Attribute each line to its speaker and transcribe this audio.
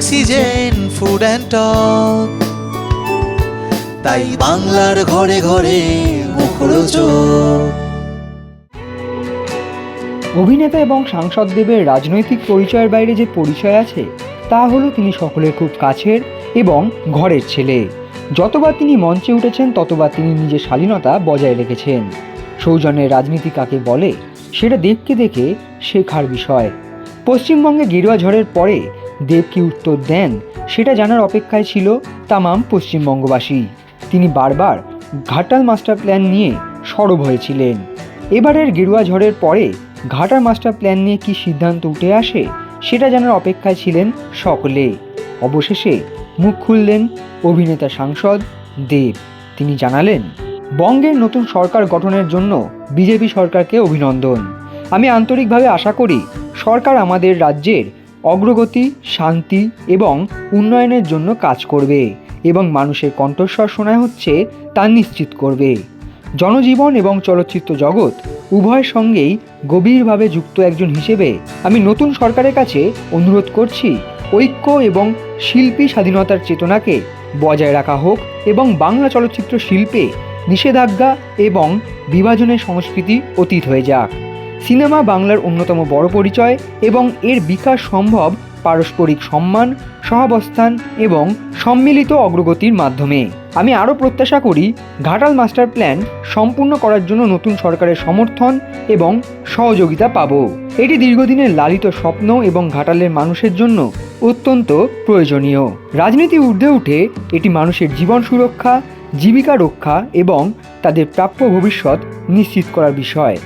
Speaker 1: Oxygen, food and talk. তাই বাংলার ঘরে ঘরে মুখরোচক।
Speaker 2: অভিনেতা এবং সাংসদ দেবের রাজনৈতিক পরিচয়ের বাইরে যে পরিচয় আছে তা হলো তিনি সকলের খুব কাছের এবং ঘরের ছেলে। যতবার তিনি মঞ্চে উঠেছেন ততবার তিনি নিজের শালীনতা বজায় রেখেছেন। সৌজন্যের রাজনীতি কাকে বলে সেটা দেবকে দেখে শেখার বিষয়। পশ্চিমবঙ্গে গেরুয়া ঝড়ের পরে দেব কি উত্তর দেন সেটা জানার অপেক্ষায় ছিল তামাম পশ্চিমবঙ্গবাসী। তিনি বারবার ঘাটাল মাস্টার প্ল্যান নিয়ে সরব হয়েছিলেন। এবারের গেরুয়া ঝড়ের পরে ঘাটাল মাস্টার প্ল্যান নিয়ে কী সিদ্ধান্ত উঠে আসে সেটা জানার অপেক্ষায় ছিলেন সকলে। অবশেষে মুখ খুললেন অভিনেতা সাংসদ দেব। তিনি জানালেন, বঙ্গের নতুন সরকার গঠনের জন্য বিজেপি সরকারকে অভিনন্দন। আমি আন্তরিকভাবে আশা করি সরকার আমাদের রাজ্যের অগ্রগতি, শান্তি এবং উন্নয়নের জন্য কাজ করবে এবং মানুষের কণ্ঠস্বর শোনা হচ্ছে তা নিশ্চিত করবে। জনজীবন এবং চলচ্চিত্র জগৎ উভয়ের সঙ্গেই গভীরভাবে যুক্ত একজন হিসেবে আমি নতুন সরকারের কাছে অনুরোধ করছি ঐক্য এবং শিল্পী স্বাধীনতার চেতনাকে বজায় রাখা হোক এবং বাংলা চলচ্চিত্র শিল্পে নিষেধাজ্ঞা এবং বিভাজনের সংস্কৃতি অতীত হয়ে যাক। সিনেমা বাংলার অন্যতম বড় পরিচয় এবং এর বিকাশ সম্ভব পারস্পরিক সম্মান, সহাবস্থান এবং সম্মিলিত অগ্রগতির মাধ্যমে। আমি আরও প্রত্যাশা করি ঘাটাল মাস্টার প্ল্যান সম্পূর্ণ করার জন্য নতুন সরকারের সমর্থন এবং সহযোগিতা পাব। এটি দীর্ঘদিনের লালিত স্বপ্ন এবং ঘাটালের মানুষের জন্য অত্যন্ত প্রয়োজনীয়। রাজনীতি ঊর্ধ্বে উঠে এটি মানুষের জীবন সুরক্ষা, জীবিকা রক্ষা এবং তাদের প্রাপ্য ভবিষ্যৎ নিশ্চিত করার বিষয়।